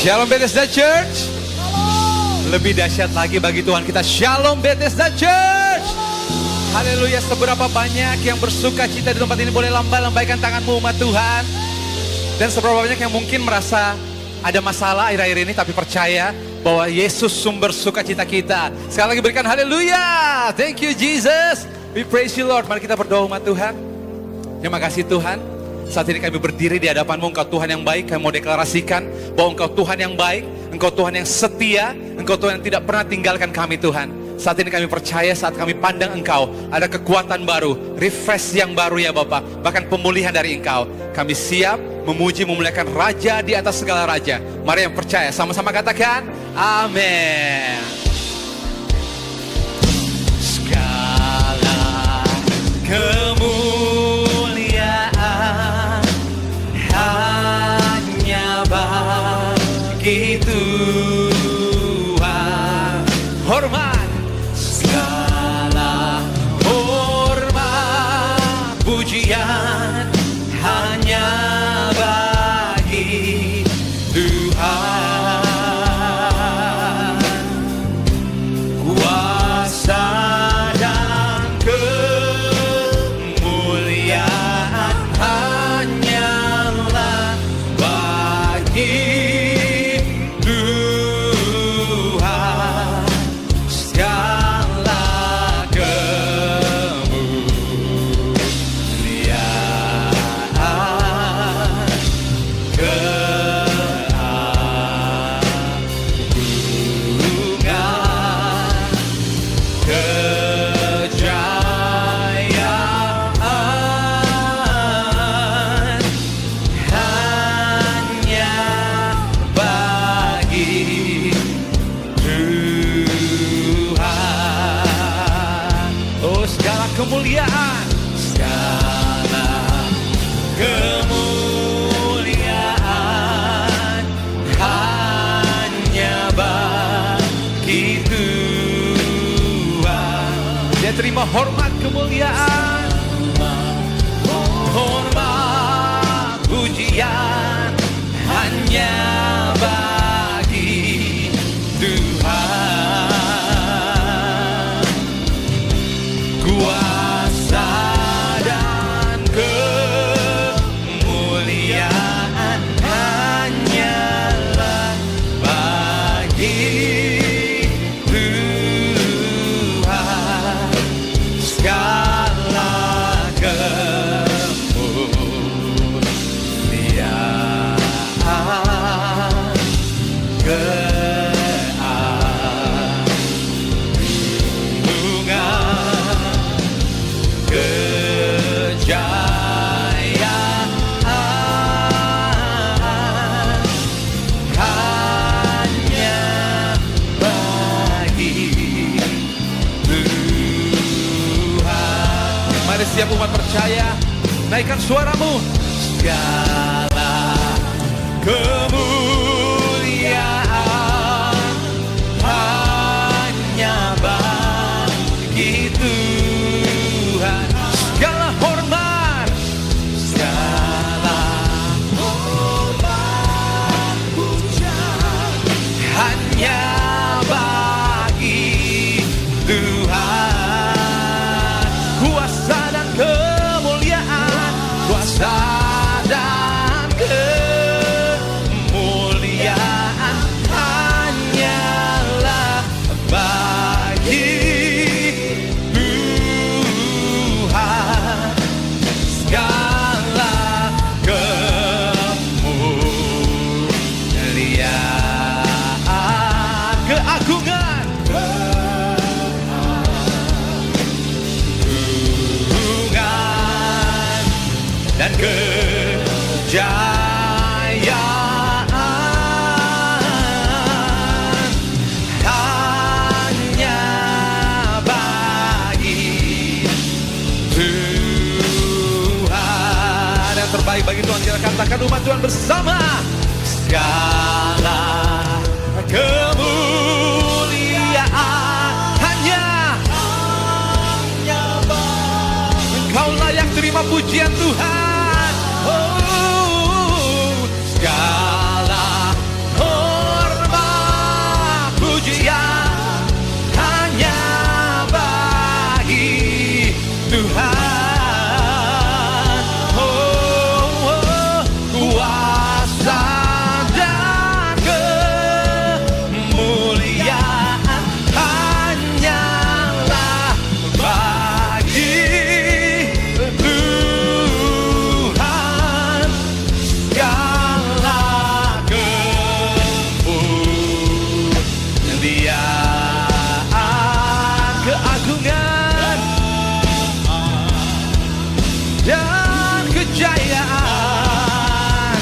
Shalom Bethesda Church. Lebih dahsyat lagi bagi Tuhan kita. Shalom Bethesda Church. Haleluya. Seberapa banyak yang bersuka cita di tempat ini, boleh lambaikan tanganmu umat Tuhan. Dan seberapa banyak yang mungkin merasa ada masalah akhir-akhir ini, tapi percaya bahwa Yesus sumber sukacita kita. Sekali lagi berikan haleluya. Thank you Jesus. We praise you Lord. Mari kita berdoa umat Tuhan. Terima kasih Tuhan. Saat ini kami berdiri di hadapan-Mu, Engkau Tuhan yang baik. Kami mau deklarasikan bahwa Engkau Tuhan yang baik, Engkau Tuhan yang setia, Engkau Tuhan yang tidak pernah tinggalkan kami Tuhan. Saat ini kami percaya saat kami pandang Engkau, ada kekuatan baru, refresh yang baru ya Bapak, bahkan pemulihan dari Engkau. Kami siap memuji memuliakan Raja di atas segala Raja. Mari yang percaya, sama-sama katakan, amin. Segala kemuliaan hanya bagi Tuhan. Hormat, segala hormat, pujian hanya bagi Tuhan. Kuasa dan kemuliaan hanyalah bagi Tuhan. Segala kemuliaan, keagungan, kejayaan hanya bagi Tuhan. Oh, segala kemuliaan, segala kemuliaan hanya bagi Tuhan. Dia terima hormat, kemuliaan, hormat, pujian hanya bagi Tuhan. Kuasa dan kemuliaan hanyalah bagi Tuhan. Segala kemuliaan, keagungan, kejayaan hanya bagi Tuhan. Mari siap umat percaya, naikkan suaramu. Segala kemuliaan hanya bagi Tuhan. Segala hormat, segala hormat, pujian hanya bagi Tuhan. Kuasa dan kemuliaan, kuasa dan kemuliaan hanyalah bagi Tuhan. Segala kemuliaan, keagungan, keagungan dan kejayaan hanya bagi Tuhan. Yang terbaik bagi Tuhan, kita katakan umat Tuhan bersama. Segala kemuliaan hanya Engkau layak terima pujian Tuhan. Oh, segala kejayaan,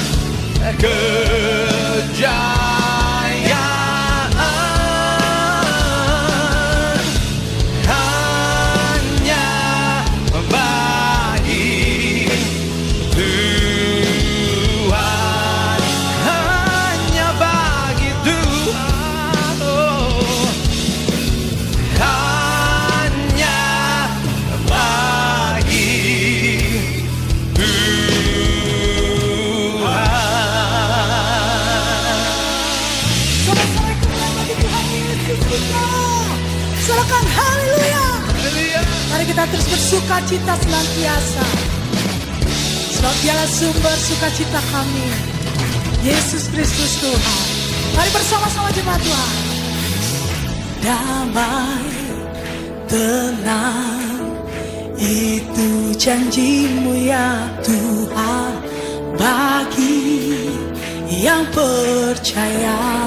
kejayaan hanya bagi Tuhan, hanya bagi Tuhan, oh, hanya bagi Silakan haleluya. Mari kita terus bersuka cita senantiasa, sebab dialah sumber sukacita kami, Yesus Kristus Tuhan. Mari bersama-sama jemaat Tuhan. Damai, tenang, itu janjimu ya Tuhan, bagi yang percaya.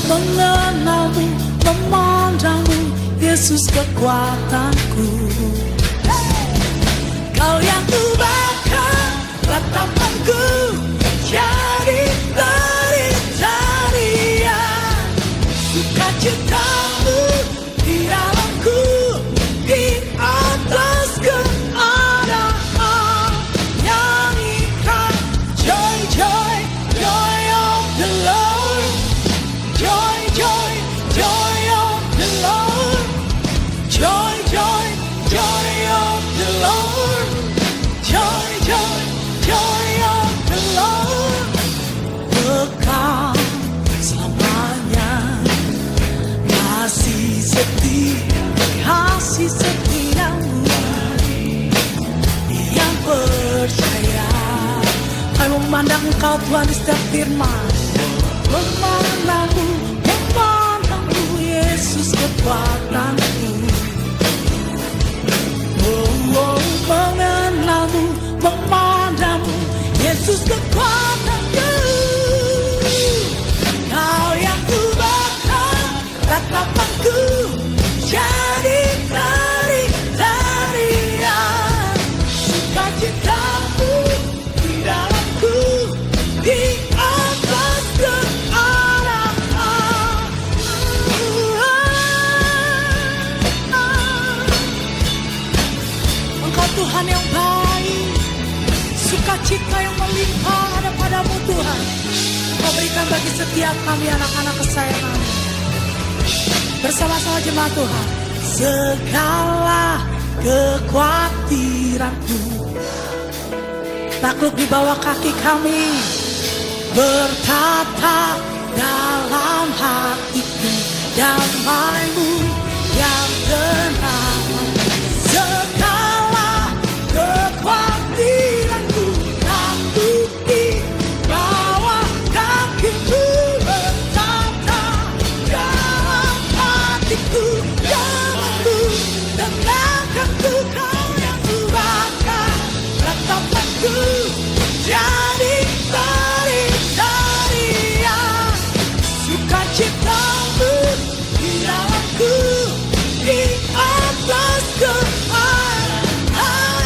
Mengenalmu, memandangmu, Yesus kekuatanku. Kau yang ubahkan ratapanku jadi tarian, sukacitamu di dalamku, di atas keadaan. Nyanyikan joy, joy, joy of the Lord. Joy, joy, joy of the Lord. Joy, joy, joy of the Lord. Joy, joy, joy of the Lord. Kekal selamanya, kasih setiamu yang percaya. Kami memandang Engkau Tuhan di setiap firman. Memandangmu, Yesus kekuatanku. Mengenalmu, memandangmu, Yesus kekuatanku. Kau yang ubahkan ratapanku jadi tarian, sukacitamu di dalamku, di atas keadaan. Engkau Tuhan yang baik, sukacita yang melimpah ada padamu Tuhan. Kau berikan bagi setiap kami anak-anak kesayangan. Bersama-sama jemaat Tuhan, segala kekhawatiranku takluk di bawah kaki kami, bertata dalam hatiku, damai-Mu yang tenang. Segala kekhawatiranku takluk di bawah kaki-Mu, bertata dalam hatiku, damai-Mu tenangkanku. Kau yang ubahkan ratapanku jadi tarian, sukacitamu di dalamku, di atas keadaan.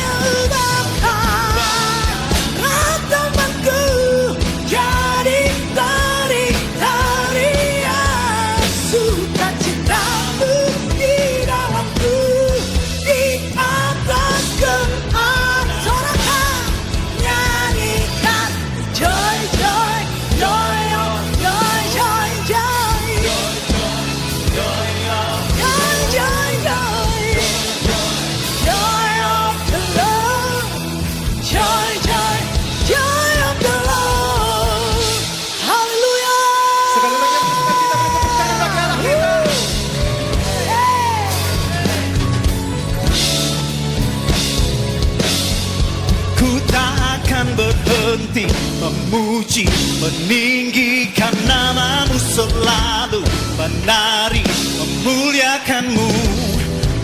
Yang ubahkan ratapanku jadi tarian, sukacitamu di dalamku, di atas keadaan. Sorakan, nyanyikan joy, joy, joy, oh, joy, joy, joy, joy, joy, joy of the Lord, joy, joy, joy of the Lord. Haleluya. Sekali lagi bersukacita bertepuk tangan bagi Allah kita. Ku tak akan berhenti memuji, meninggikan nama-Mu selalu, menari, memuliakan-Mu,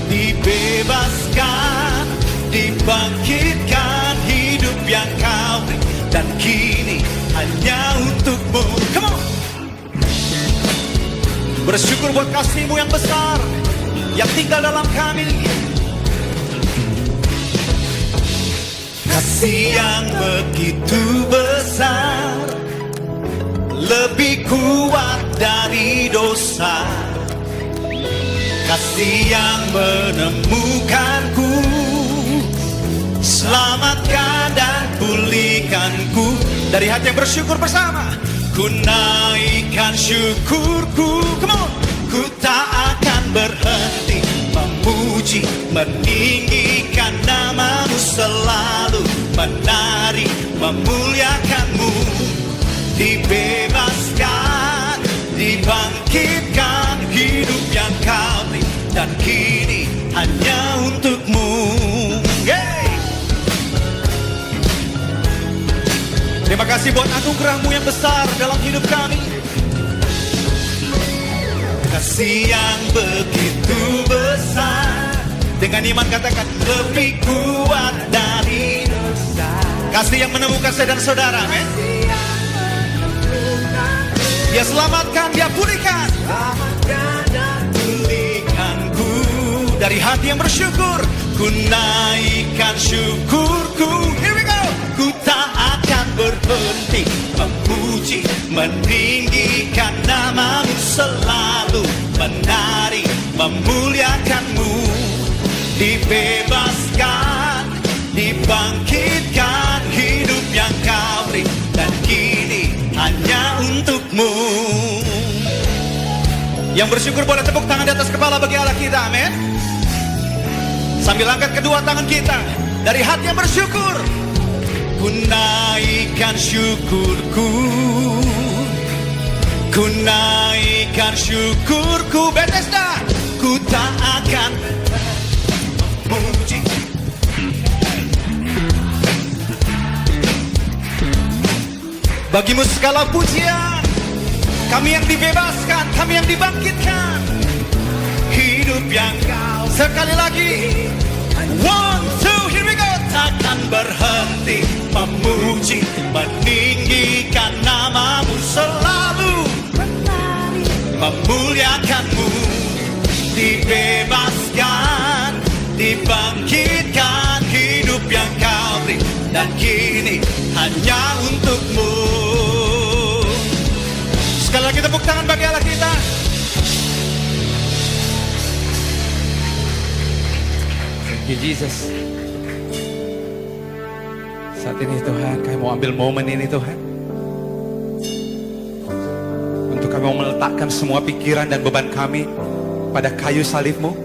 dibebaskan, dibangkitkan, hidup yang Kau beri, dan kini hanya untuk-Mu. Come on! Bersyukur buat kasih-Mu yang besar, yang tinggal dalam kami. Kasih yang begitu besar, lebih kuat dari dosa. Kasih yang menemukanku, selamatkan dan pulihkanku. Dari hati yang bersyukur bersama, ku naikkan syukurku. Come on. Ku tak akan berhenti memuji, meninggikan namamu, selalu menari, memuliakanmu. Dibebaskan, dibangkitkan, hidup yang kau beri, dan kini hanya untukmu. Yeay. Terima kasih buat anugerahmu yang besar dalam hidup kami. Kasih yang begitu besar, dengan iman katakan lebih kuat dari dosa. Kasih yang menemukan saya dan saudara, amen. Dia selamatkan, dia pulihkan. Selamatkan dan pulihkanku. Dari hati yang bersyukur, ku naikkan syukurku. Here we go. Ku tak akan berhenti memuji, meninggikan namamu, selalu menari, memuliakanmu. Dibebaskan, dibangkitkan, hidup yang kau beri, dan kini hanya untukmu. Yang bersyukur boleh tepuk tangan di atas kepala bagi Allah kita, amin. Sambil angkat kedua tangan kita dari hati yang bersyukur. Ku naikkan syukurku, ku naikkan syukurku. Bethesda, ku tak akan memuji. Bagimu segala pujian, kami yang dibebaskan, kami yang dibangkitkan. Hidup yang kau, sekali lagi, 1, 2, here we go. Takkan berhenti memuji, meninggikan namamu, selalu memuliakanmu. Dibebaskan, dibangkitkan, hidup yang kau beri, dan kini hanya untukmu. Sekali lagi tepuk tangan bagi Allah kita. Thank you Jesus. Saat ini Tuhan, kami mau ambil momen ini Tuhan, untuk kami mau meletakkan semua pikiran dan beban kami pada kayu salib-Mu.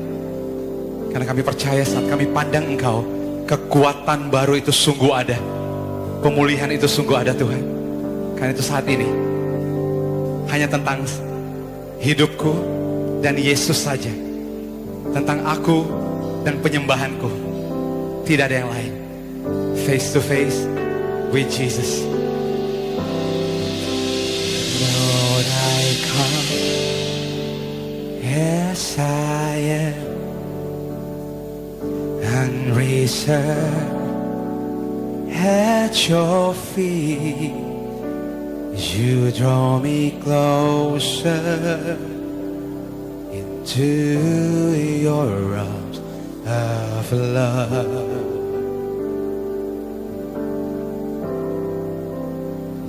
Karena kami percaya saat kami pandang Engkau, kekuatan baru itu sungguh ada, pemulihan itu sungguh ada Tuhan. Karena itu saat ini hanya tentang hidupku dan Yesus saja, tentang aku dan penyembahanku, tidak ada yang lain. Face to face with Jesus. Lord, I come as I am, unreserved at your feet. You draw me closer into your arms of love.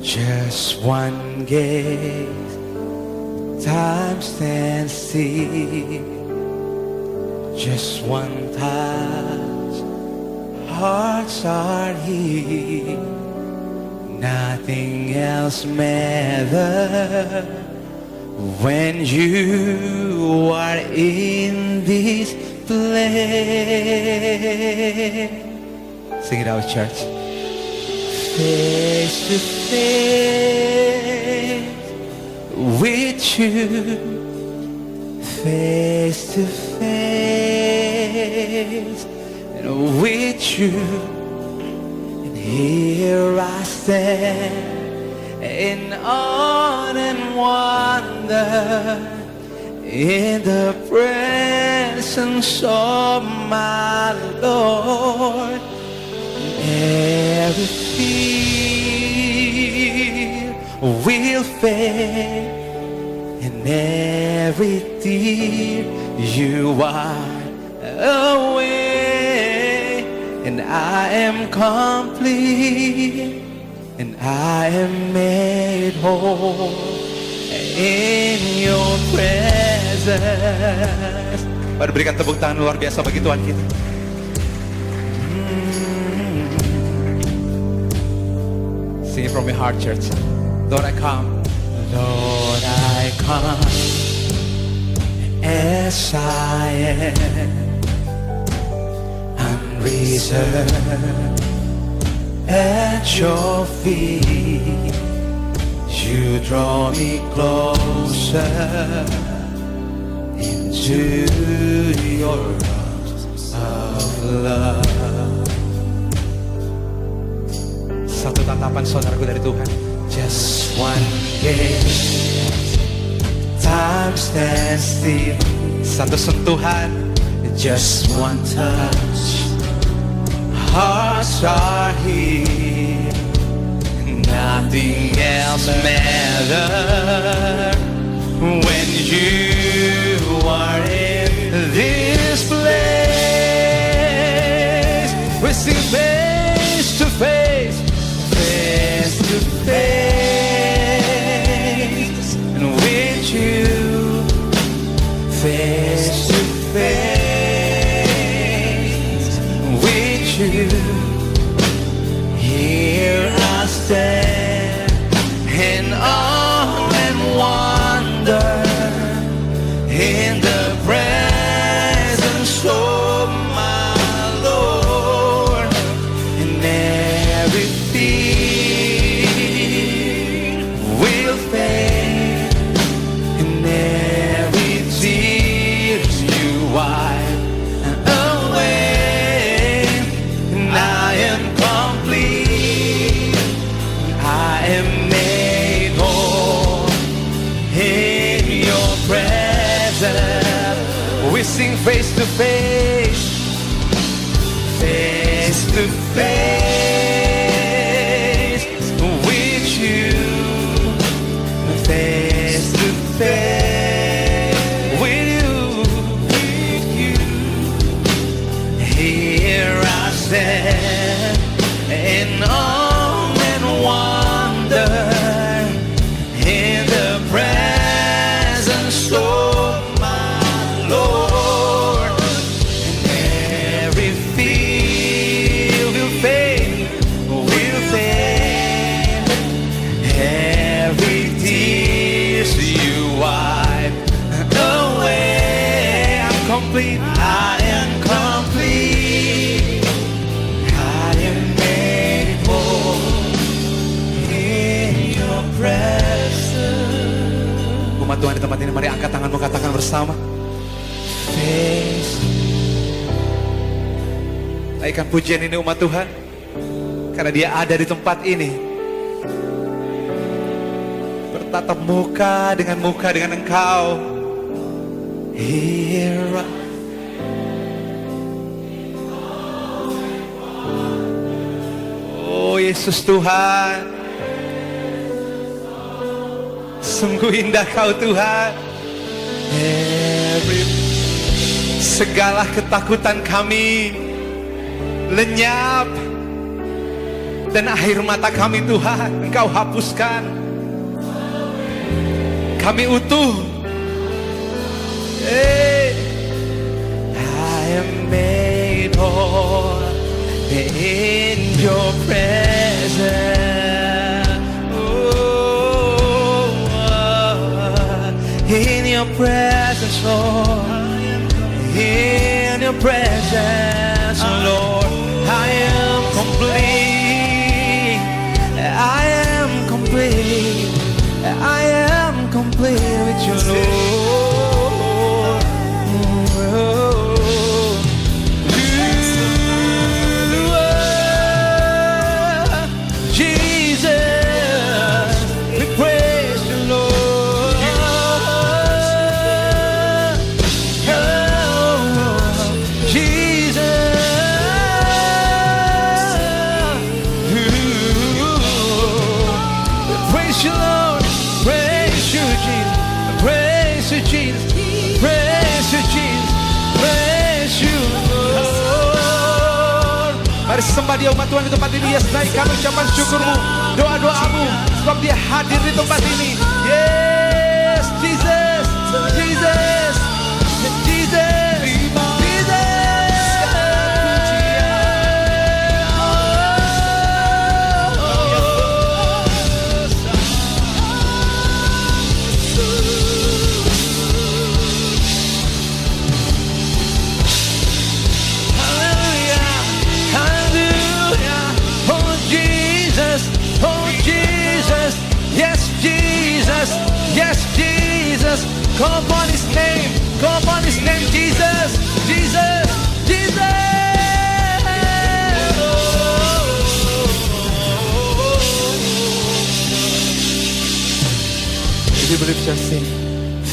Just one gaze, time stands still. Just one touch, hearts are healed. Nothing else matters when you are in this place. Sing it out, church. Face to face with you, face to face with you, and here I stand in awe and wonder in the presence of my Lord. Every fear will fade, and every tear you wipe away. and I am complete, and I am made whole in your presence. Mari berikan tepuk tangan luar biasa bagi Tuhan kita. Sing it from your heart, church. Lord, I come. Lord, I come as I am, unreserved at your feet. You draw me closer into your arms of love. Satu tatapan saudaraku dari Tuhan. Just one gaze, time stands still. Satu sentuhan, just one touch, hearts are healed. Nothing else matters when you are in this place. We sing face to face, face to face, and with you, face to face, with you. Here I stand in awe and wonder in the presence of my Lord, and everything will fade, and every tear you wipe away, and I am complete. I am made whole in your presence. We sing face to face, face to face, with you, face to face, with you. Here I stand in awe and wonder in the presence of my Lord, and every fear will fade, every tears you wipe away. I'm complete, I am complete, I am made whole in your presence. Umat Tuhan di tempat ini, mari angkat tanganmu, katakan bersama. Face. Naikkan pujian ini umat Tuhan, karena Dia ada di tempat ini. Bertatap muka dengan Engkau. Here I- Oh Yesus Tuhan, sungguh indah Kau Tuhan. Segala ketakutan kami lenyap, dan air mata kami Tuhan Engkau hapuskan. Kami utuh. I am made whole in your presence. Oh, in your presence, Lord. In your presence, Lord. I am complete. I am complete. I am complete with you, Lord. Jesus, we praise you, Lord. Oh, Jesus. Mari sembah dia umat Tuhan di tempat ini. Yes, naikkan ucapan syukurmu, doa-doamu, sebab dia hadir di tempat ini. Yes, Jesus, Jesus, Jesus. Yes, Jesus, call upon His name, Jesus, Jesus, Jesus. If you believe, just sing.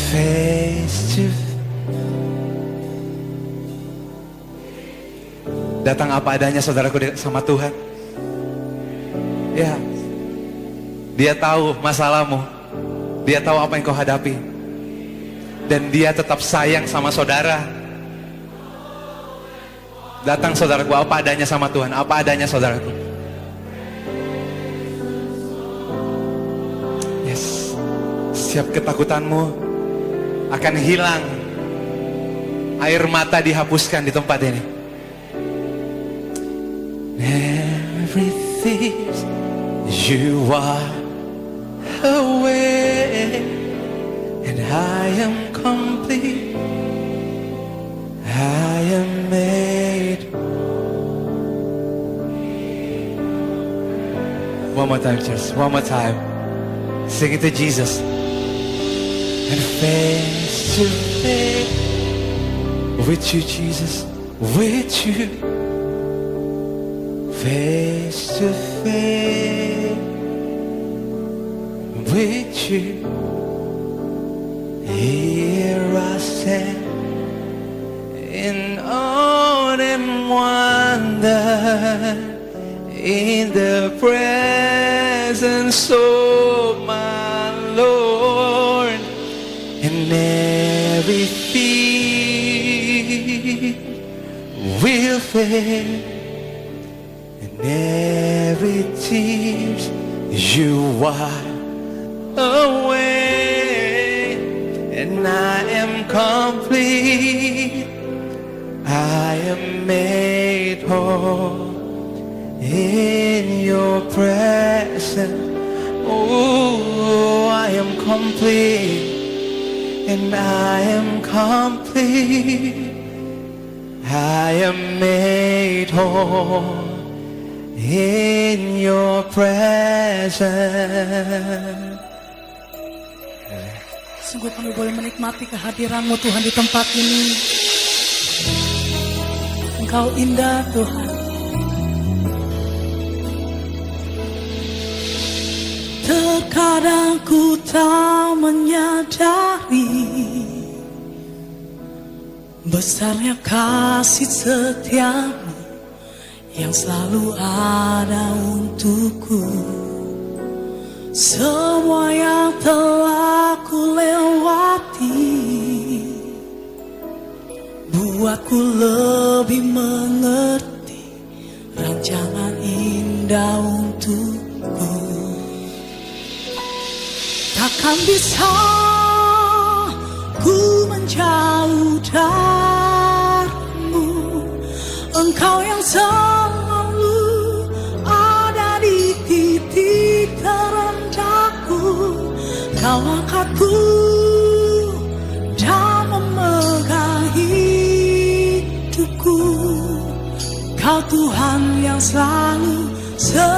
Face to datang apa adanya saudaraku sama Tuhan. Ya, Dia tahu masalahmu. Dia tahu apa yang kau hadapi. Dan dia tetap sayang sama saudara. Datang saudaraku, apa adanya sama Tuhan. Apa adanya saudaraku. Yes. Setiap ketakutanmu akan hilang. Air mata dihapuskan di tempat ini. Everything you are away, and I am complete. I am made. One more time, church. One more time. Sing it to Jesus. And face to face with you, Jesus. With you. Face to face with you. Here I stand in awe and wonder in the presence of my Lord, and every fear will fade, and every tears you wipe away, and I am complete. I am made whole in your presence. Oh, I am complete, and I am complete. I am made whole in your presence. Sungguh kami boleh menikmati kehadiran-Mu Tuhan di tempat ini. Engkau indah Tuhan. Terkadang ku tak menyadari besarnya kasih setiamu yang selalu ada untukku. Semua yang telah ku lewati buatku lebih mengerti rancangan indah untukku. Takkan bisa ku menjauh darimu, Engkau yang selalu ada di titik terendahku. Kau angkatku dan memegang hidupku. Kau Tuhan yang selalu setia.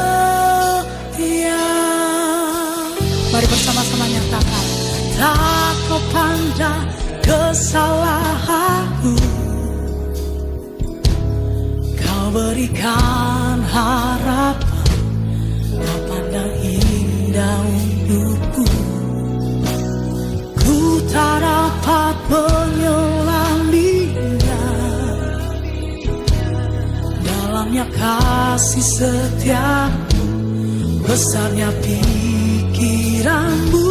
Mari bersama-sama nyatakan, tak kau pandang kesalahanku, Kau berikan harapan, Kau pandang indah untukku. Ku tak dapat menyelaminya, dalamnya kasih setiamu, besarnya pikiranmu.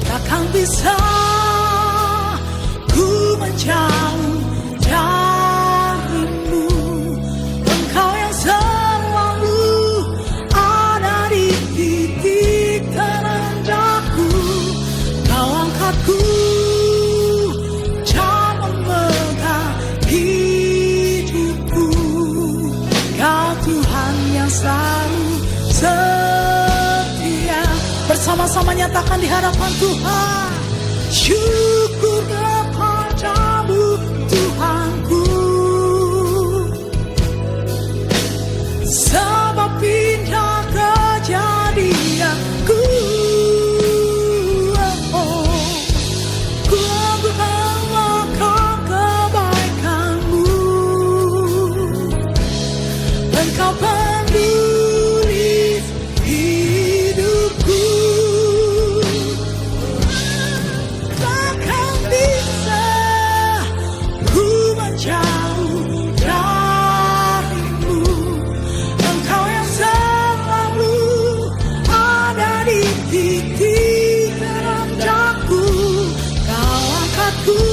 Takkan bisa ku menjauh darimu, nyatakan di hadapan Tuhan. Syukurlah padamu Tuhanku, sebab pindah kejadianku. Ku akan kebaikanmu, Engkau peduli hidupku. Takkan bisa ku menjauh darimu, Engkau yang selalu ada di titik terendahku. Kau angkatku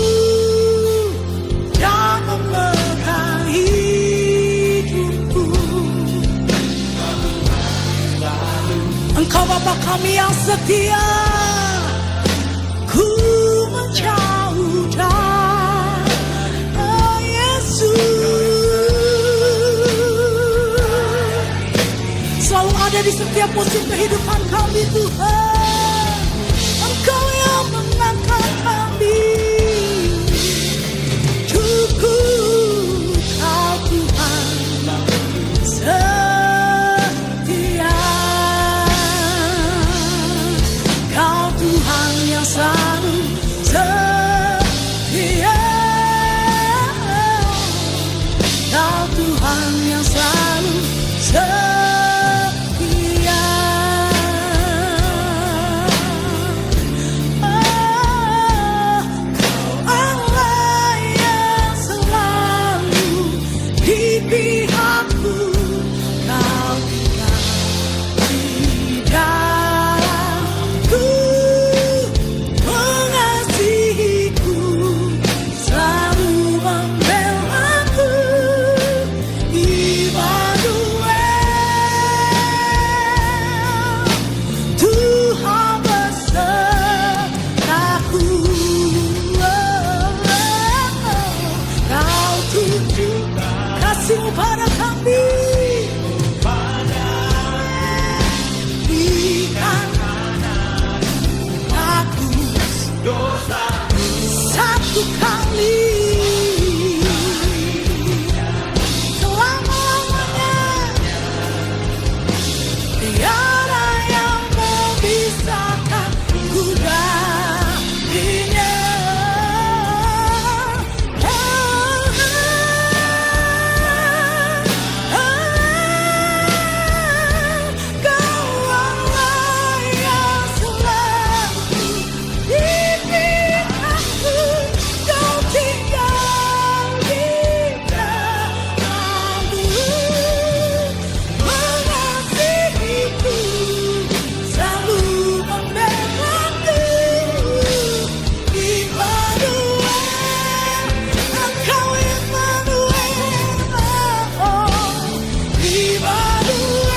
dan memegang hidupku. Engkau Bapa kami yang setia, ku menjauh dari Yesus. Selalu ada di setiap musim kehidupan kami Tuhan. Engkau yang mengangkat kami. Cukup Kau Tuhan setia. Kau Tuhan yang selalu setia. Kau Tuhan yang selalu setia. Kau Allah yang selalu di pihakku. Kau tinggal di dalamku, mengasihiku, selalu membelaku. Immanuel, Tuhan besertaku. Kau tunjuk kasih-Mu pada kami. Berikan aku satu kali selama-lamanya. Tiada yang memisahkan ku darinya. Kau Allah yang selalu di pihakku. Kau tinggal di dalamku, mengasihiku, selalu membelaku. Immanuel, Engkau Immanuel, oh Immanuel.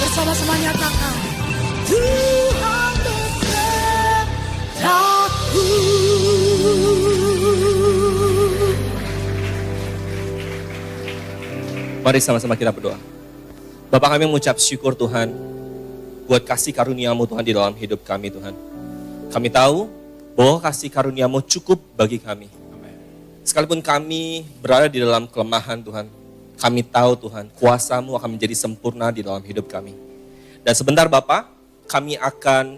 Bersama-sama nyatakan, Tuhan besertaku. Mari sama-sama kita berdoa. Bapak, kami mengucap syukur Tuhan buat kasih karunia-Mu Tuhan di dalam hidup kami Tuhan. Kami tahu bahwa kasih karunia-Mu cukup bagi kami. Sekalipun kami berada di dalam kelemahan Tuhan, kami tahu Tuhan kuasa-Mu akan menjadi sempurna di dalam hidup kami. Dan sebentar Bapak, kami akan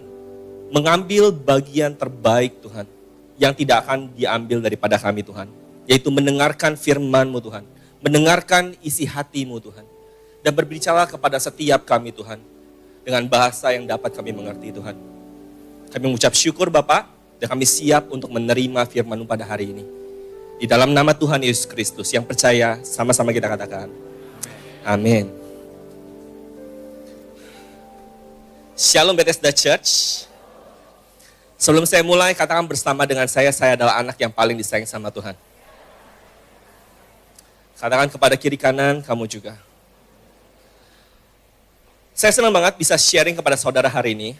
mengambil bagian terbaik Tuhan yang tidak akan diambil daripada kami Tuhan, yaitu mendengarkan firman-Mu Tuhan, mendengarkan isi hati-Mu Tuhan, dan berbicara kepada setiap kami Tuhan dengan bahasa yang dapat kami mengerti Tuhan. Kami mengucap syukur Bapak, dan kami siap untuk menerima firman-Mu pada hari ini. Di dalam nama Tuhan Yesus Kristus yang percaya, sama-sama kita katakan amin. Shalom Bethesda Church. Sebelum saya mulai, katakan bersama dengan saya adalah anak yang paling disayang sama Tuhan. Katakan kepada kiri kanan, kamu juga. Saya senang banget bisa sharing kepada saudara hari ini.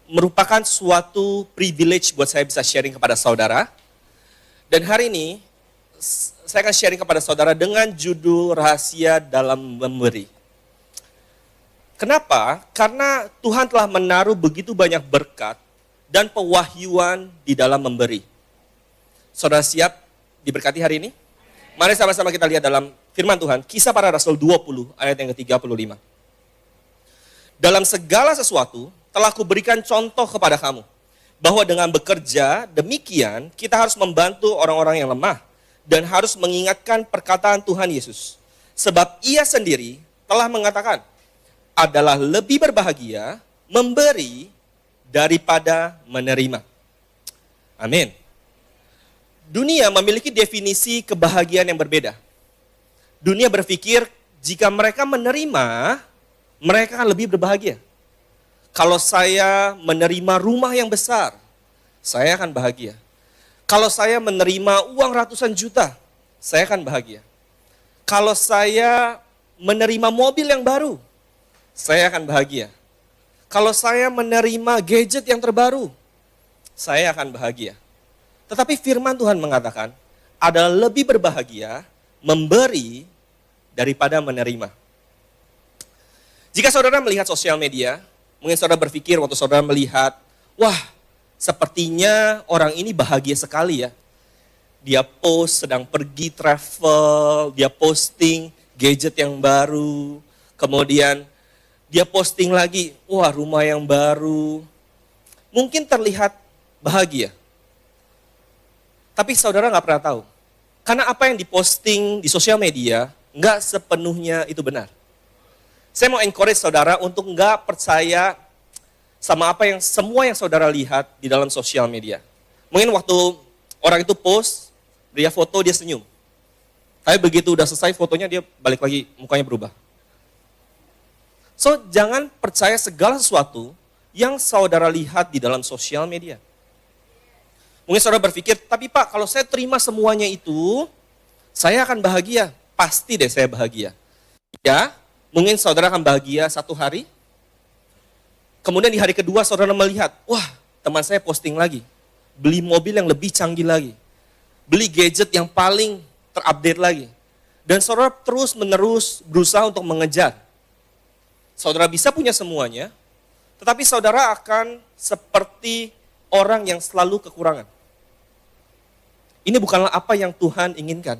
Merupakan suatu privilege buat saya bisa sharing kepada saudara. Dan hari ini, saya akan sharing kepada saudara dengan judul Rahasia dalam Memberi. Kenapa? Karena Tuhan telah menaruh begitu banyak berkat dan pewahyuan di dalam memberi. Saudara siap diberkati hari ini? Mari sama-sama kita lihat dalam firman Tuhan, Kisah Para Rasul 20 ayat yang ke-35. Dalam segala sesuatu telah kuberikan contoh kepada kamu, bahwa dengan bekerja demikian kita harus membantu orang-orang yang lemah dan harus mengingatkan perkataan Tuhan Yesus. Sebab ia sendiri telah mengatakan, adalah lebih berbahagia memberi daripada menerima. Amin. Dunia memiliki definisi kebahagiaan yang berbeda. Dunia berpikir jika mereka menerima, mereka akan lebih berbahagia. Kalau saya menerima rumah yang besar, saya akan bahagia. Kalau saya menerima uang ratusan juta, saya akan bahagia. Kalau saya menerima mobil yang baru, saya akan bahagia. Kalau saya menerima gadget yang terbaru, saya akan bahagia. Tetapi firman Tuhan mengatakan, adalah lebih berbahagia memberi daripada menerima. Jika saudara melihat sosial media, mungkin saudara berpikir waktu saudara melihat, wah, sepertinya orang ini bahagia sekali ya. Dia post sedang pergi travel, dia posting gadget yang baru, kemudian dia posting lagi, wah rumah yang baru. Mungkin terlihat bahagia. Tapi saudara nggak pernah tahu. Karena apa yang diposting di sosial media, nggak sepenuhnya itu benar. Saya mau encourage saudara untuk nggak percaya sama apa yang semua yang saudara lihat di dalam sosial media. Mungkin waktu orang itu post, dia foto, dia senyum. Tapi begitu udah selesai fotonya, dia balik lagi, mukanya berubah. So, jangan percaya segala sesuatu yang saudara lihat di dalam sosial media. Mungkin saudara berpikir, tapi Pak, kalau saya terima semuanya itu, saya akan bahagia. Pasti deh saya bahagia. Ya, mungkin saudara akan bahagia satu hari. Kemudian di hari kedua saudara melihat, wah teman saya posting lagi. Beli mobil yang lebih canggih lagi. Beli gadget yang paling terupdate lagi. Dan saudara terus menerus berusaha untuk mengejar. Saudara bisa punya semuanya, tetapi saudara akan seperti orang yang selalu kekurangan. Ini bukanlah apa yang Tuhan inginkan.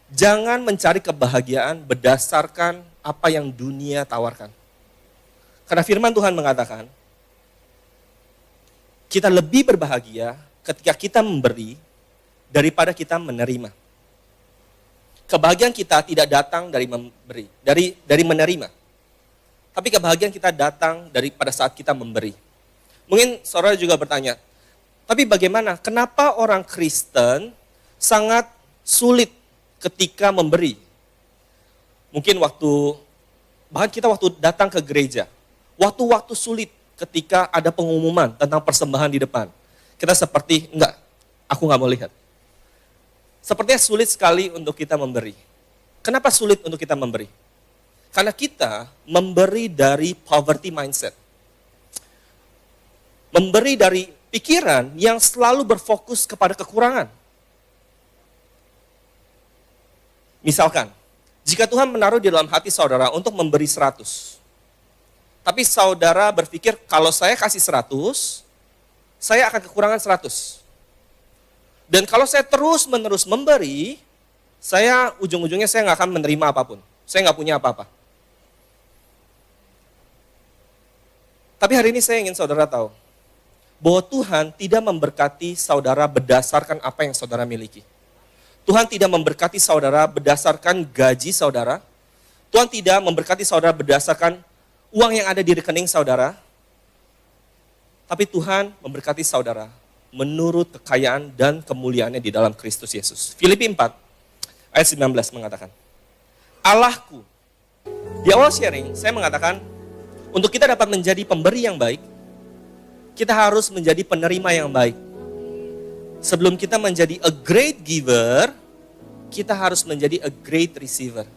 Jangan mencari kebahagiaan berdasarkan apa yang dunia tawarkan. Karena firman Tuhan mengatakan, kita lebih berbahagia ketika kita memberi daripada kita menerima. Kebahagiaan kita tidak datang dari memberi, dari menerima. Tapi kebahagiaan kita datang pada saat kita memberi. Mungkin saudara juga bertanya, tapi bagaimana? Kenapa orang Kristen sangat sulit ketika memberi? Mungkin bahkan kita waktu datang ke gereja, waktu-waktu sulit ketika ada pengumuman tentang persembahan di depan. Kita seperti, enggak, aku nggak mau lihat. Sepertinya sulit sekali untuk kita memberi. Kenapa sulit untuk kita memberi? Karena kita memberi dari poverty mindset. Memberi dari pikiran yang selalu berfokus kepada kekurangan. Misalkan, jika Tuhan menaruh di dalam hati saudara untuk memberi 100, tapi saudara berpikir kalau saya kasih 100, saya akan kekurangan 100. Dan kalau saya terus-menerus memberi, ujung-ujungnya saya nggak akan menerima apapun. Saya nggak punya apa-apa. Tapi hari ini saya ingin saudara tahu, bahwa Tuhan tidak memberkati saudara berdasarkan apa yang saudara miliki. Tuhan tidak memberkati saudara berdasarkan gaji saudara. Tuhan tidak memberkati saudara berdasarkan uang yang ada di rekening saudara. Tapi Tuhan memberkati saudara menurut kekayaan dan kemuliaannya di dalam Kristus Yesus. Filipi 4 ayat 19 mengatakan, Allahku. Di awal sharing saya mengatakan, untuk kita dapat menjadi pemberi yang baik, kita harus menjadi penerima yang baik. Sebelum kita menjadi a great giver, kita harus menjadi a great receiver.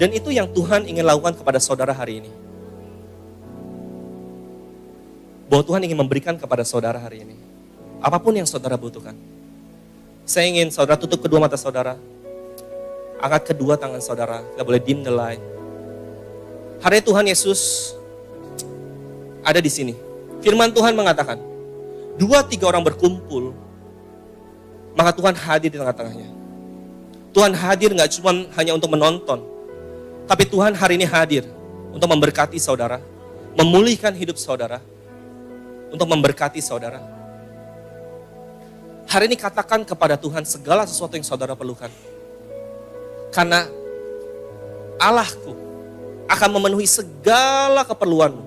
Dan itu yang Tuhan ingin lakukan kepada saudara hari ini. Bahwa Tuhan ingin memberikan kepada saudara hari ini. Apapun yang saudara butuhkan. Saya ingin saudara tutup kedua mata saudara. Angkat kedua tangan saudara. Kita boleh dim the light. Hari ini Tuhan Yesus ada di sini. Firman Tuhan mengatakan, 2-3 orang berkumpul, maka Tuhan hadir di tengah-tengahnya. Tuhan hadir gak cuma hanya untuk menonton, tapi Tuhan hari ini hadir untuk memberkati saudara, memulihkan hidup saudara, untuk memberkati saudara. Hari ini katakan kepada Tuhan segala sesuatu yang saudara perlukan. Karena Allahku akan memenuhi segala keperluanmu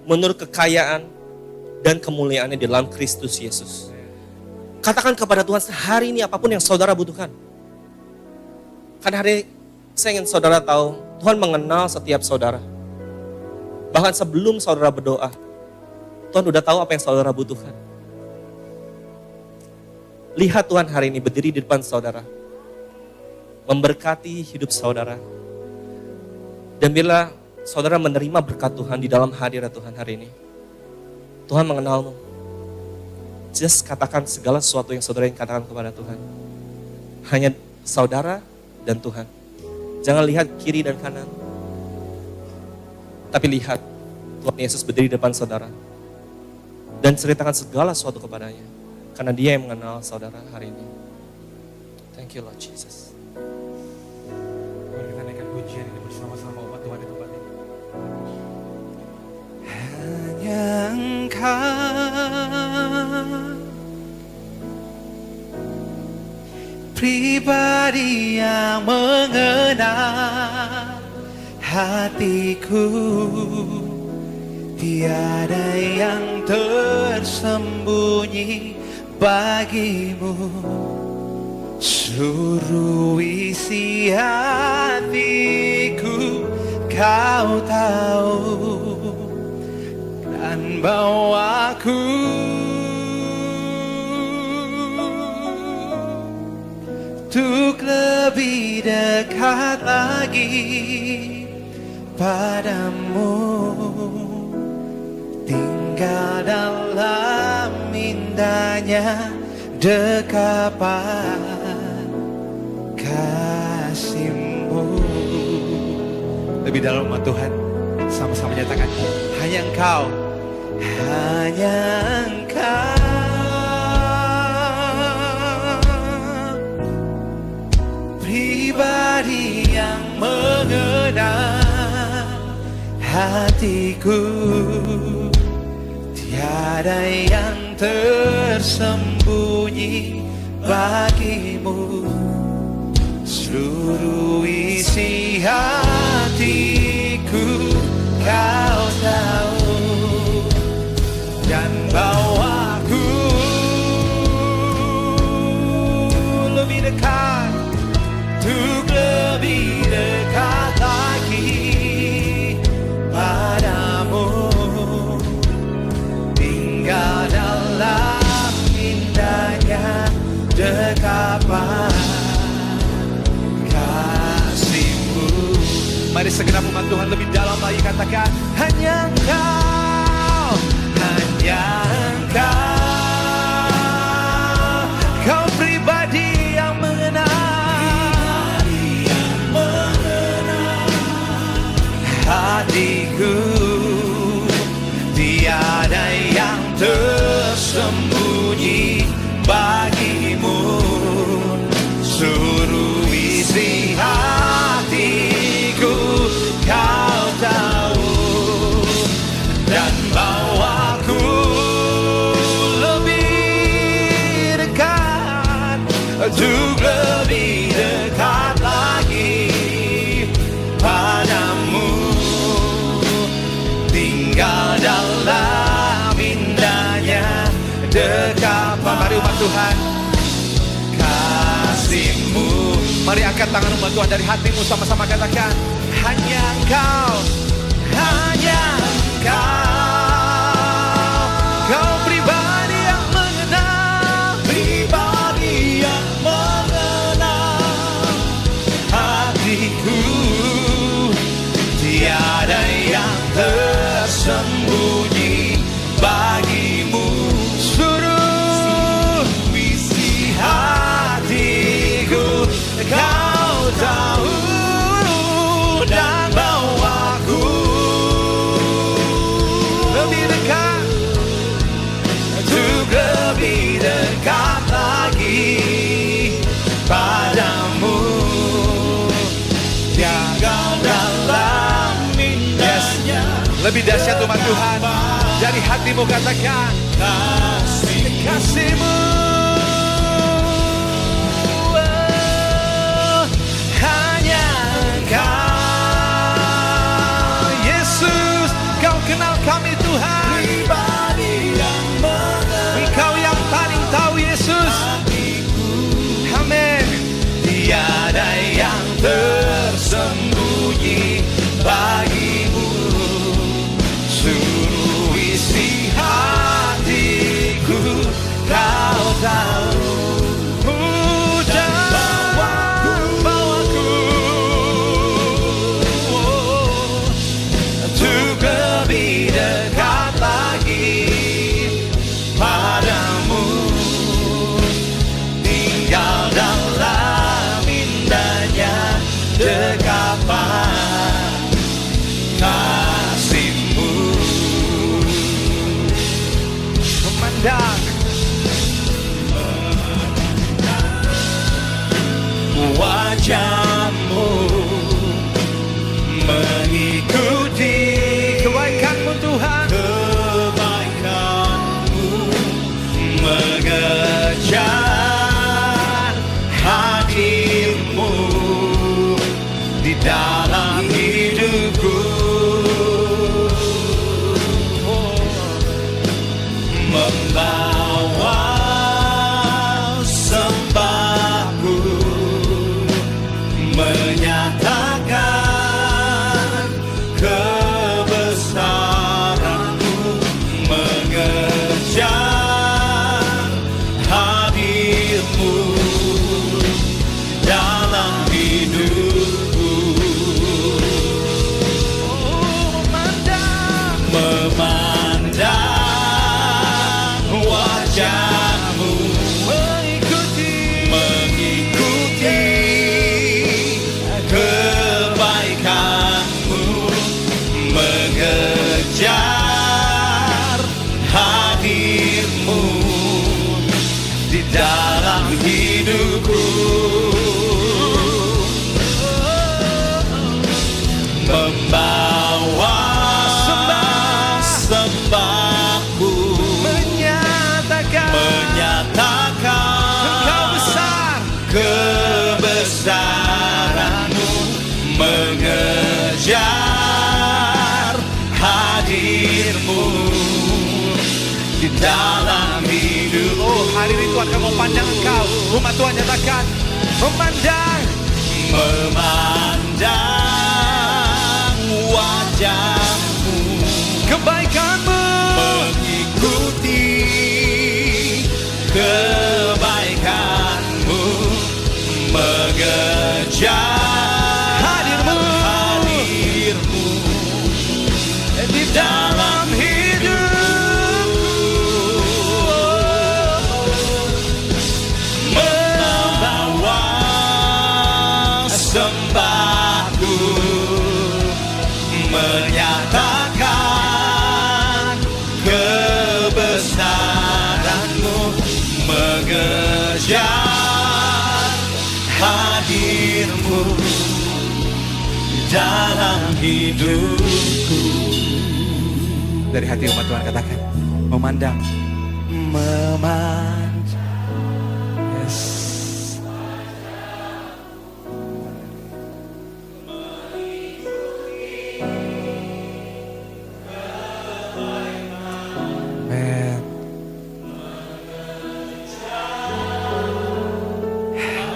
menurut kekayaan dan kemuliaannya di dalam Kristus Yesus. Katakan kepada Tuhan hari ini apapun yang saudara butuhkan. Karena hari ini saya ingin saudara tahu, Tuhan mengenal setiap saudara. Bahkan sebelum saudara berdoa, Tuhan udah tahu apa yang saudara butuhkan. Lihat Tuhan hari ini berdiri di depan saudara, memberkati hidup saudara. Dan bila saudara menerima berkat Tuhan di dalam hadirat Tuhan hari ini, Tuhan mengenalmu. Just katakan segala sesuatu yang saudara ingin katakan kepada Tuhan. Hanya saudara dan Tuhan. Jangan lihat kiri dan kanan. Tapi lihat Tuhan Yesus berdiri di depan saudara. Dan ceritakan segala sesuatu kepadanya. Karena Dia yang mengenal saudara hari ini. Thank you Lord Jesus. Mari kita naikkan pujian ini bersama-sama umat Tuhan di tempat ini. Hanya Engkau pribadi yang mengenal hatiku, tiada yang tersembunyi bagimu. Seluruh isi hatiku Kau tahu, dan bawaku untuk lebih dekat lagi padamu, tinggal dalam indahnya dekapan kasih-Mu. Lebih dalam umat Tuhan, sama-sama nyatakan, hanya Engkau. Hanya Engkau pribadi yang mengenal hatiku, tiada yang tersembunyi bagimu. Seluruh isi hatiku Kau tahu, dan bawaku lebih dekat, untuk lebih dekat lagi padamu, tinggal dalam indahnya dekapan kasih-Mu. Mari segenap umat Tuhan lebih dalam lagi katakan, Hanya Engkau, hanya Engkau, Kau pribadi yang mengenal hatiku, tiada yang tersembunyi bagimu. Seluruh isi hatiku Kau tahu, dan bawaku lebih dekat, untuk lebih dekat lagi padamu, tinggal dalam indahnya dekapan. mari umat Tuhan, kasih-Mu. mari angkat tangan umat Tuhan dari hatimu, sama-sama katakan, Hanya Engkau, hanya Engkau, Kau pribadi yang mengenal, pribadi yang mengenal hatiku, tiada yang tersembunyi bagimu. Seluruh isi hatiku Kau tahu, dan bawaku Lebih dahsyat umat Tuhan. Dari hatimu katakan kasih-Mu. Hanya Engkau Yesus, Kau kenal kami Tuhan. Engkau yang paling tahu Yesus. Amin. Tiada yang tersembunyi bagimu, seluruh isi hatiku Kau tahu. Bawaku untuk lebih dekat lagi padamu, tinggal dalam indahnya dekapan kasih-Mu. Memandang wajah-Mu, mengikuti kebaikan-Mu Tuhan, kebaikan-Mu, mengejar hadir-Mu di dalam hidupku. Membawa sembahku, menyatakan kebesaran-Mu, mengejar hadir-Mu dalam hidupku. Memandang wajah-Mu, mengikuti kebaikan-Mu, mengejar hadir-Mu di dalam hidupku. Membawa sembahku, menyatakan Engkau besar, kebesaran-Mu, mengejar hadir-Mu di dalam hidup. Oh, hari ini Tuhan kami memandang Engkau. Umat Tuhan nyatakan memandang wajah-Mu, kebaikan-Mu, mengikuti kebaikan-Mu, mengejar hadir-Mu di dalam hidupku. Membawa sembahku, menyatakan kebesaran-Mu, mengejar hadir-Mu dalam hidupku. Dari hati umat Tuhan katakan memandang. Yes. Amen.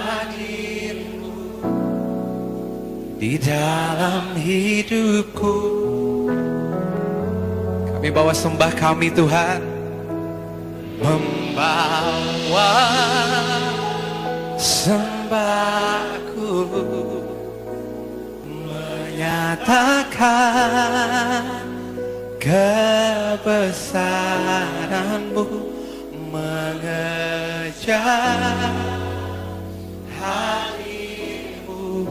Hadir-Mu di dalam hidupku. Kami bawa sembah kami Tuhan, membawa sembahku, menyatakan kebesaran-Mu, mengejar hadir-Mu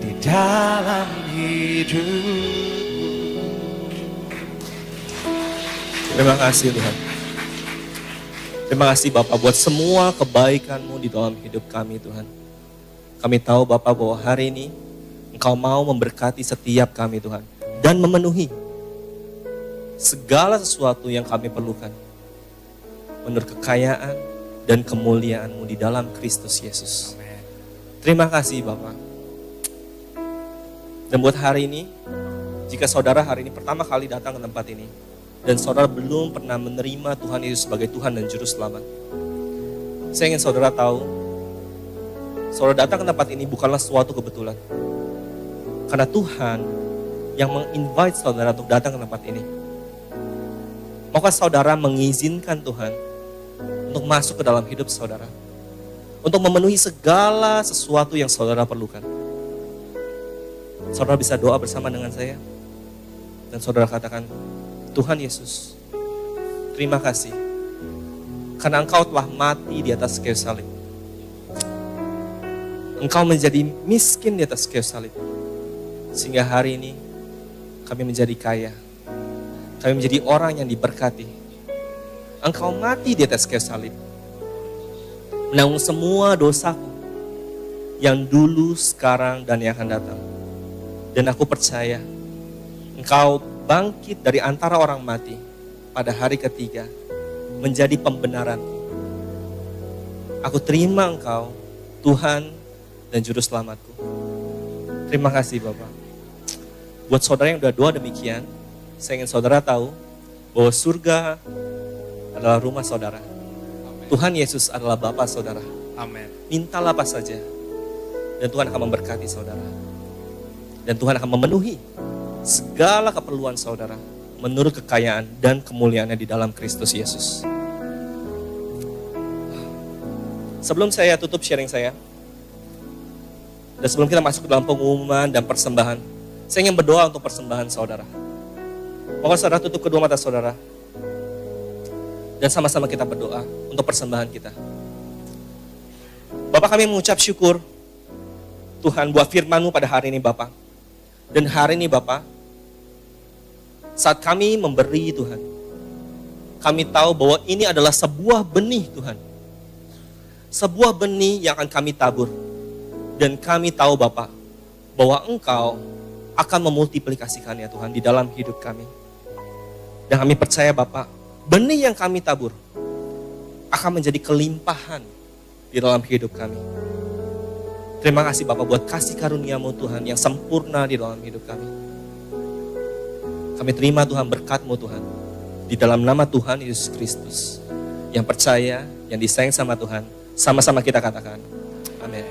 di dalam hidup. Terima kasih Tuhan. Terima kasih Bapak buat semua kebaikan-Mu di dalam hidup kami Tuhan. Kami tahu Bapak bahwa hari ini Engkau mau memberkati setiap kami Tuhan. dan memenuhi segala sesuatu yang kami perlukan menurut kekayaan dan kemuliaan-Mu di dalam Kristus Yesus. Terima kasih Bapak. Dan buat hari ini, jika saudara hari ini pertama kali datang ke tempat ini, dan saudara belum pernah menerima Tuhan Yesus sebagai Tuhan dan Juru Selamat, saya ingin saudara tahu, saudara datang ke tempat ini bukanlah suatu kebetulan. Karena Tuhan yang menginvite saudara untuk datang ke tempat ini. Maukah saudara mengizinkan Tuhan untuk masuk ke dalam hidup saudara? Untuk memenuhi segala sesuatu yang saudara perlukan. Saudara bisa doa bersama dengan saya. Dan saudara katakan, Tuhan Yesus, terima kasih. Karena Engkau telah mati di atas kayu salib. Engkau menjadi miskin di atas kayu salib. Sehingga hari ini kami menjadi kaya. Kami menjadi orang yang diberkati. Engkau mati di atas kayu salib. Menanggung semua dosaku. Yang dulu, sekarang, dan yang akan datang. Dan aku percaya Engkau bangkit dari antara orang mati pada hari ketiga menjadi pembenaran. Aku terima Engkau, Tuhan dan Juru Selamatku. Terima kasih Bapak. Buat saudara yang udah doa demikian, saya ingin saudara tahu bahwa surga adalah rumah saudara. Tuhan Yesus adalah Bapa saudara. Amin. Mintalah apa saja dan Tuhan akan memberkati saudara. Dan Tuhan akan memenuhi segala keperluan saudara menurut kekayaan dan kemuliaannya di dalam Kristus Yesus. Sebelum saya tutup sharing saya, dan sebelum kita masuk ke dalam pengumuman dan persembahan, saya ingin berdoa untuk persembahan saudara. Maka saudara tutup kedua mata saudara, dan sama-sama kita berdoa untuk persembahan kita. Bapak, kami mengucap syukur Tuhan buat firman-Mu pada hari ini Bapak. Dan hari ini Bapak, saat kami memberi Tuhan, kami tahu bahwa ini adalah sebuah benih Tuhan. Sebuah benih yang akan kami tabur. Dan kami tahu Bapak, bahwa Engkau akan memultiplikasikannya Tuhan di dalam hidup kami. Dan kami percaya Bapak, benih yang kami tabur akan menjadi kelimpahan di dalam hidup kami. Terima kasih Bapak buat kasih karunia-Mu Tuhan yang sempurna di dalam hidup kami. Kami terima Tuhan berkat-Mu Tuhan. Di dalam nama Tuhan Yesus Kristus. Yang percaya, yang disayang sama Tuhan. Sama-sama kita katakan. Amin.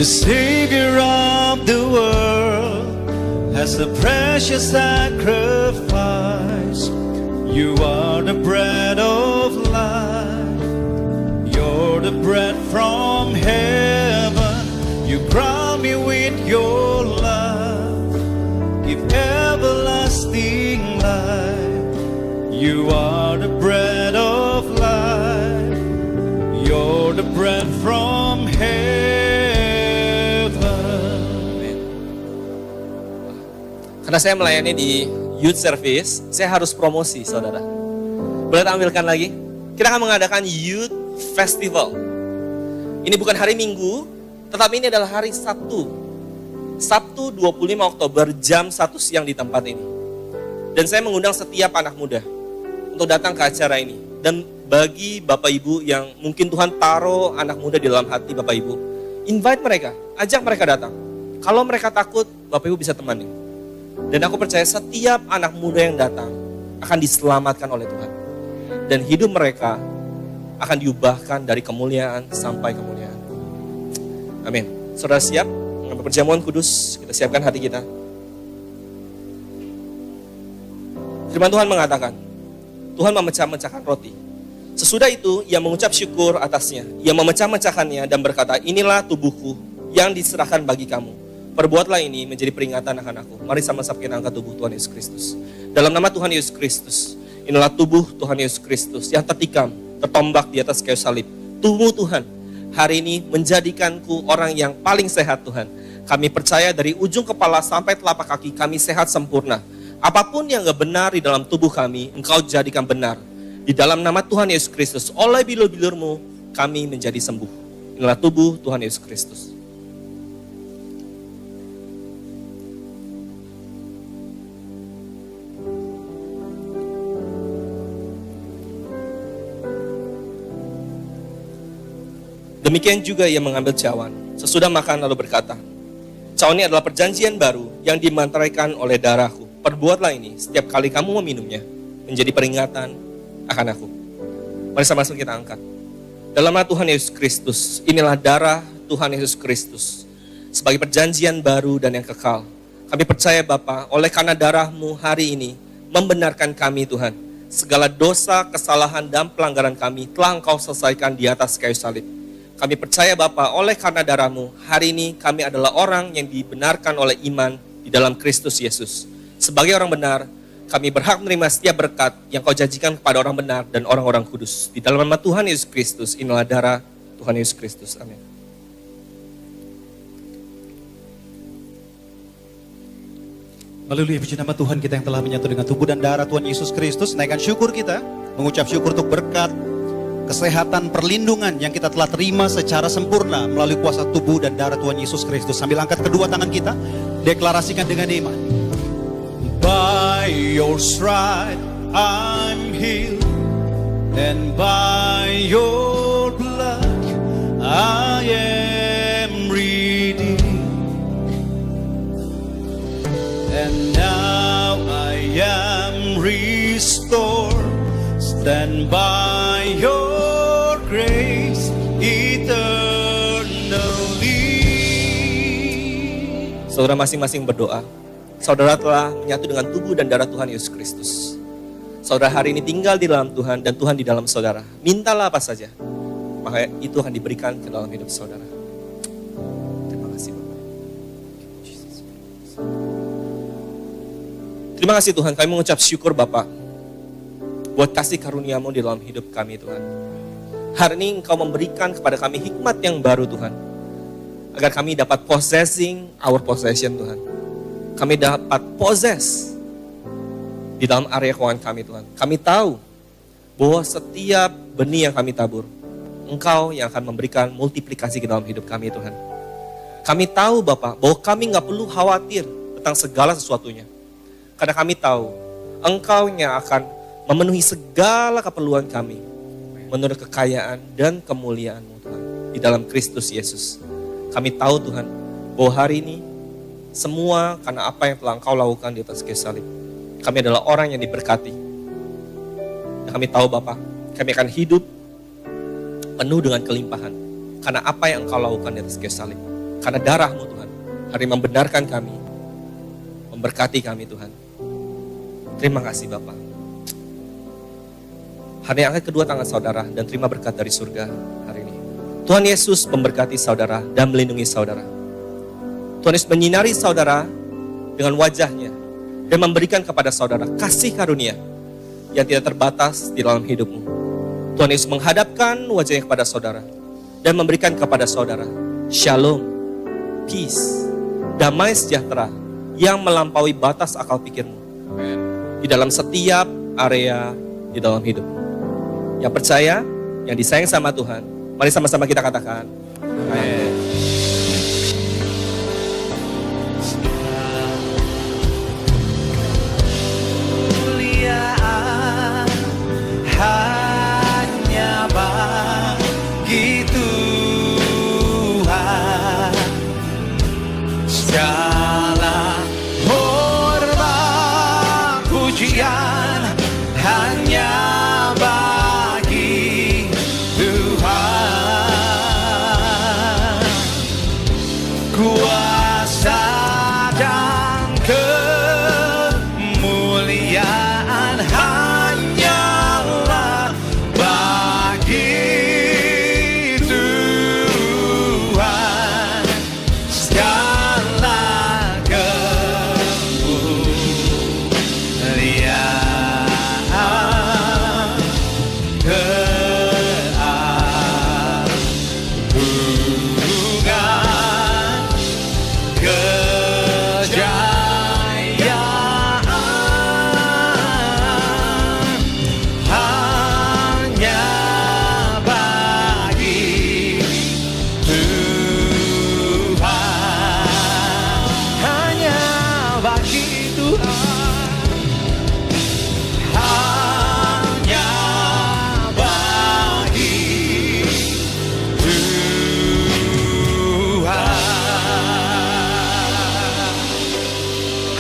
The Savior of the world has a precious sacrifice. You are the bread of life. You're the bread from heaven. You crown me with your love. Give everlasting life. You are the bread of life. You're the bread from heaven. Karena saya melayani di youth service, saya harus promosi saudara. Boleh tampilkan lagi? Kita akan mengadakan youth festival. Ini bukan hari Minggu, tetapi ini adalah hari Sabtu. Sabtu 25 Oktober jam 1 siang di tempat ini. Dan saya mengundang setiap anak muda untuk datang ke acara ini. Dan bagi Bapak Ibu yang mungkin Tuhan taruh anak muda di dalam hati Bapak Ibu, invite mereka, ajak mereka datang. Kalau mereka takut, Bapak Ibu bisa temani. Dan aku percaya setiap anak muda yang datang akan diselamatkan oleh Tuhan. Dan hidup mereka akan diubahkan dari kemuliaan sampai kemuliaan. Amin. Saudara siap? Mengambil perjamuan kudus, kita siapkan hati kita. Firman Tuhan mengatakan, Tuhan memecah-mecahkan roti. Sesudah itu, ia mengucap syukur atasnya. Ia memecah-mecahkannya dan berkata, inilah tubuhku yang diserahkan bagi kamu. Perbuatlah ini menjadi peringatan akan aku. Mari sama-sama kita angkat tubuh Tuhan Yesus Kristus. Dalam nama Tuhan Yesus Kristus, inilah tubuh Tuhan Yesus Kristus yang tertikam, tertombak di atas kayu salib. Tubuh Tuhan, hari ini menjadikanku orang yang paling sehat Tuhan. Kami percaya dari ujung kepala sampai telapak kaki kami sehat sempurna. Apapun yang gak benar di dalam tubuh kami, Engkau jadikan benar. Di dalam nama Tuhan Yesus Kristus, oleh bilur-bilur-Mu, kami menjadi sembuh. Inilah tubuh Tuhan Yesus Kristus. Demikian juga ia mengambil cawan. Sesudah makan lalu berkata, cawan ini adalah perjanjian baru yang dimantaraikan oleh darahku. Perbuatlah ini setiap kali kamu meminumnya, menjadi peringatan akan aku. Mari sama-sama kita angkat. Dalam nama Tuhan Yesus Kristus, inilah darah Tuhan Yesus Kristus sebagai perjanjian baru dan yang kekal. Kami percaya Bapa, oleh karena darah-Mu hari ini membenarkan kami Tuhan. Segala dosa, kesalahan, dan pelanggaran kami telah Engkau selesaikan di atas kayu salib. Kami percaya Bapa, oleh karena darah-Mu, hari ini kami adalah orang yang dibenarkan oleh iman di dalam Kristus Yesus. Sebagai orang benar, kami berhak menerima setiap berkat yang Kau janjikan kepada orang benar dan orang-orang kudus. Di dalam nama Tuhan Yesus Kristus, inilah darah Tuhan Yesus Kristus. Amin. Haleluya, puji nama Tuhan kita yang telah menyatu dengan tubuh dan darah Tuhan Yesus Kristus. Naikkan syukur kita, mengucap syukur untuk berkat, kesehatan, perlindungan yang kita telah terima secara sempurna melalui kuasa tubuh dan darah Tuhan Yesus Kristus. Sambil angkat kedua tangan kita, deklarasikan dengan iman. By your stripe I'm healed, and by your blood I am redeemed. And now I am restored, stand by your grace eternally. Saudara masing-masing berdoa. Saudara telah menyatu dengan tubuh dan darah Tuhan Yesus Kristus. Saudara hari ini tinggal di dalam Tuhan dan Tuhan di dalam saudara. Mintalah apa saja, maka itu akan diberikan ke dalam hidup saudara. Terima kasih Bapak. Terima kasih Tuhan, kami mengucap syukur Bapak buat kasih karunia-Mu di dalam hidup kami Tuhan. Hari ini Engkau memberikan kepada kami hikmat yang baru Tuhan, agar kami dapat possessing our possession Tuhan. Kami dapat possess di dalam area keuangan kami Tuhan. Kami tahu bahwa setiap benih yang kami tabur, Engkau yang akan memberikan multiplikasi ke dalam hidup kami Tuhan. Kami tahu Bapak bahwa kami gak perlu khawatir tentang segala sesuatunya. Karena kami tahu Engkau yang akan memenuhi segala keperluan kami menurut kekayaan dan kemuliaan-Mu Tuhan di dalam Kristus Yesus. Kami tahu Tuhan bahwa hari ini semua karena apa yang telah Engkau lakukan di atas kayu salib. Kami adalah orang yang diberkati. Dan kami tahu Bapa, kami akan hidup penuh dengan kelimpahan. Karena apa yang Engkau lakukan di atas kayu salib. Karena darah-Mu Tuhan, hari ini membenarkan kami, memberkati kami Tuhan. Terima kasih Bapa. Hari ini angkat kedua tangan saudara dan terima berkat dari surga hari ini. Tuhan Yesus memberkati saudara dan melindungi saudara. Tuhan Yesus menyinari saudara dengan wajahnya dan memberikan kepada saudara kasih karunia yang tidak terbatas di dalam hidupmu. Tuhan Yesus menghadapkan wajahnya kepada saudara dan memberikan kepada saudara shalom, peace, damai sejahtera yang melampaui batas akal pikirmu di dalam setiap area di dalam hidupmu. Yang percaya, yang disayang sama Tuhan, mari sama-sama kita katakan amin. Hanya bagi Tuhan segala hormat pujian hanya bagi Tuhan.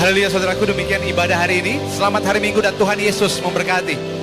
Haleluya saudaraku, demikian ibadah hari ini. Selamat hari Minggu dan Tuhan Yesus memberkati.